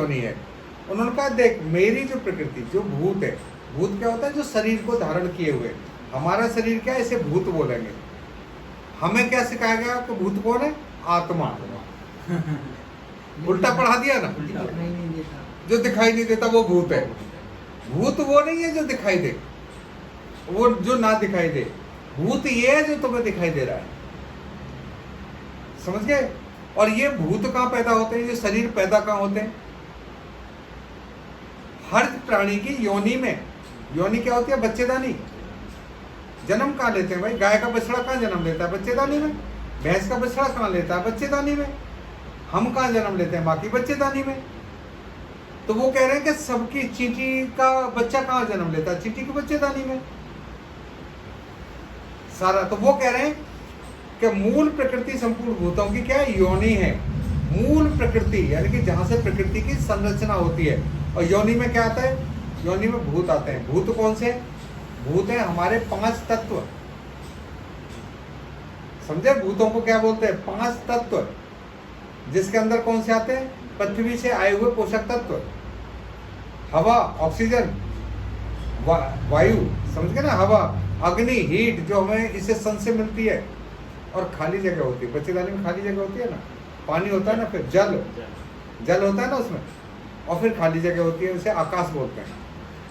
नहीं है। उन्होंने कहा देख मेरी जो प्रकृति जो भूत है, भूत क्या होता है? जो शरीर को धारण किए हुए। हमारा शरीर क्या है? इसे भूत बोलेंगे। हमें क्या सिखाया गया कि भूत कौन है? आत्मा। उल्टा पढ़ा दिया ना। जो दिखाई नहीं देता वो भूत है। भूत वो नहीं है जो दिखाई दे, वो जो ना दिखाई दे। भूत ये है जो तुम्हें दिखाई दे रहा है। समझ गए? और ये भूत कहाँ पैदा होते हैं? ये शरीर पैदा कहाँ होते हैं? हर प्राणी की योनि में। योनि क्या होती है? बच्चेदानी। जन्म कहाँ लेते हैं भाई? गाय का बछड़ा कहाँ जन्म लेता है? बच्चेदानी में। भैंस का बछड़ा कहाँ लेता है? बच्चेदानी में। हम कहाँ जन्म लेते हैं? बाकी बच्चेदानी में। तो वो कह रहे हैं कि सबकी चींटी का बच्चा कहाँ जन्म लेता है? चींटी के बच्चेदानी में सारा। तो वो कह रहे हैं कि मूल प्रकृति संपूर्ण भूतों की क्या है? योनि है। मूल प्रकृति यानी कि जहां से प्रकृति की संरचना होती है। और योनि में क्या आता है? योनि में भूत आते हैं। भूत कौन से? भूत है हमारे 5 तत्व। समझे? भूतों को क्या बोलते हैं? 5 तत्व। जिसके अंदर कौन से आते हैं? पृथ्वी से आए हुए पोषक तत्व, हवा, ऑक्सीजन, वायु, समझ गए ना? हवा, अग्नि, हीट जो हमें इसे सन से मिलती है। और खाली जगह होती है। बच्चेदानी में खाली जगह होती है ना, पानी होता है ना, फिर जल होता है ना उसमें, और फिर खाली जगह होती है, उसे आकाश बोलते हैं।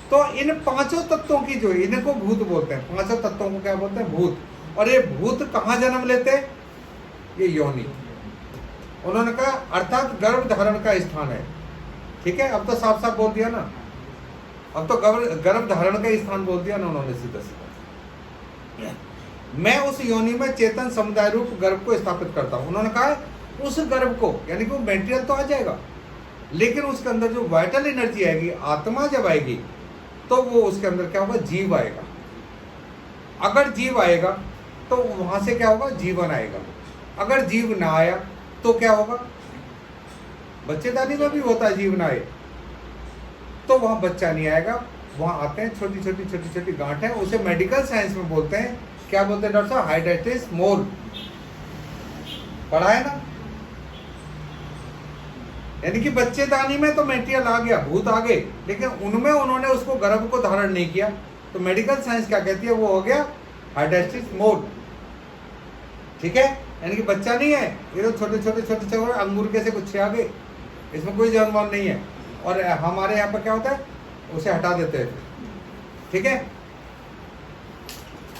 तो इन 5 तत्वों की जो इनको भूत बोलते हैं। 5 तत्वों को क्या बोलते हैं? भूत। और ये भूत कहाँ जन्म लेते हैं? ये योनि। उन्होंने कहा अर्थात गर्भ धारण का स्थान है। ठीक है, अब तो साफ साफ बोल दिया ना। अब तो गर्भ धारण का स्थान बोल दिया ना उन्होंने सीधा सीधा। मैं उस योनि में चेतन समुदाय रूप गर्भ को स्थापित करता हूं। उन्होंने कहा उस गर्भ को, यानी कि वो मेटेरियल तो आ जाएगा, लेकिन उसके अंदर जो वाइटल एनर्जी आएगी, आत्मा जब आएगी, तो वो उसके अंदर क्या होगा? जीव आएगा। अगर जीव आएगा तो वहां से क्या होगा? जीवन आएगा। अगर जीव ना आया तो क्या होगा? बच्चेदानी में भी होता है जीव ना आए तो वहां बच्चा नहीं आएगा। वहां आते हैं छोटी छोटी गांठ है, उसे मेडिकल साइंस में बोलते हैं, क्या बोलते हैं डॉक्टर साहब? हाइड्रेटिस मोल। पढ़ा है ना? यानी कि बच्चेदानी में तो मेटेरियल आ गया, भूत आ गए, लेकिन उनमें उन्होंने उसको गर्भ को धारण नहीं किया। तो मेडिकल साइंस क्या कहती है? वो हो गया हाइड्रेटिस मोल। ठीक है, यानी कि बच्चा नहीं है, ये तो छोटे अंगूर के से कुछ आ गए, इसमें कोई जानवर नहीं है। और हमारे यहाँ पर क्या होता है? उसे हटा देते हैं। ठीक है,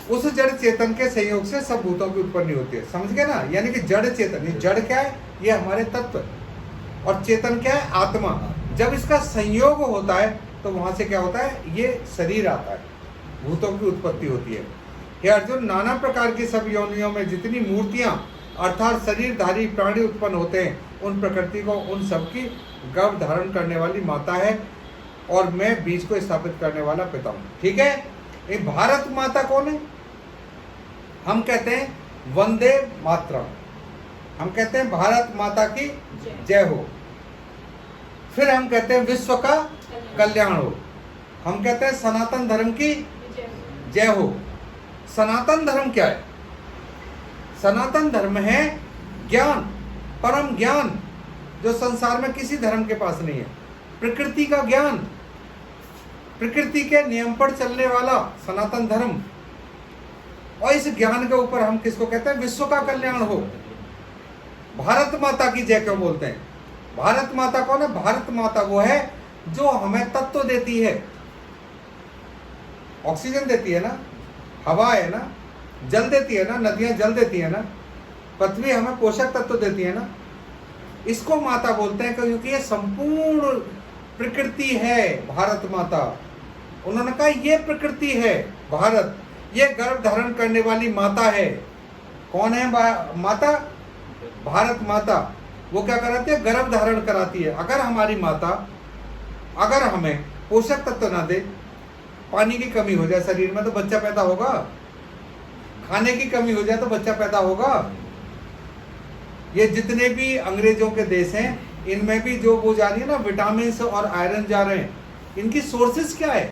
उस जड़ चेतन के संयोग से सब भूतों की उत्पत्ति होती है। समझ गए ना? यानी कि जड़ चेतन, ये जड़ क्या है? ये हमारे तत्व। और चेतन क्या है? आत्मा। जब इसका संयोग होता है तो वहां से क्या होता है? ये शरीर आता है, भूतों की उत्पत्ति होती है। हे अर्जुन, नाना प्रकार की सब योनियों में जितनी मूर्तियां अर्थात शरीरधारी प्राणी उत्पन्न होते हैं, उन प्रकृति को उन सबकी गर्भ धारण करने वाली माता है, और मैं बीज को स्थापित करने वाला पिता हूं। ठीक है, ये भारत माता कौन है? हम कहते हैं वंदे मातरम, हम कहते हैं भारत माता की जय हो। फिर हम कहते हैं विश्व का कल्याण हो। हम कहते हैं सनातन धर्म की जय हो। सनातन धर्म क्या है? सनातन धर्म है ज्ञान, परम ज्ञान, जो संसार में किसी धर्म के पास नहीं है। प्रकृति का ज्ञान, प्रकृति के नियम पर चलने वाला सनातन धर्म। और इस ज्ञान के ऊपर हम किसको कहते हैं? विश्व का कल्याण हो। भारत माता की जय क्यों बोलते हैं? भारत माता कौन है? भारत माता वो है जो हमें तत्व देती है। ऑक्सीजन देती है ना, हवा है ना, जल देती है ना, नदियां जल देती है ना, पृथ्वी हमें पोषक तत्व देती है ना। इसको माता बोलते हैं क्योंकि ये संपूर्ण प्रकृति है भारत माता। उन्होंने कहा ये प्रकृति है भारत, ये गर्भ धारण करने वाली माता है। कौन है माता? भारत माता। वो क्या कराती है? गर्भ धारण कराती है। अगर हमारी माता अगर हमें पोषक तत्व ना दे, पानी की कमी हो जाए शरीर में तो बच्चा पैदा होगा, खाने की कमी हो जाए तो बच्चा पैदा होगा। ये जितने भी अंग्रेजों के देश हैं, इनमें भी जो वो जा रही है ना, विटामिन और आयरन जा रहे हैं, इनकी सोर्सेस क्या है?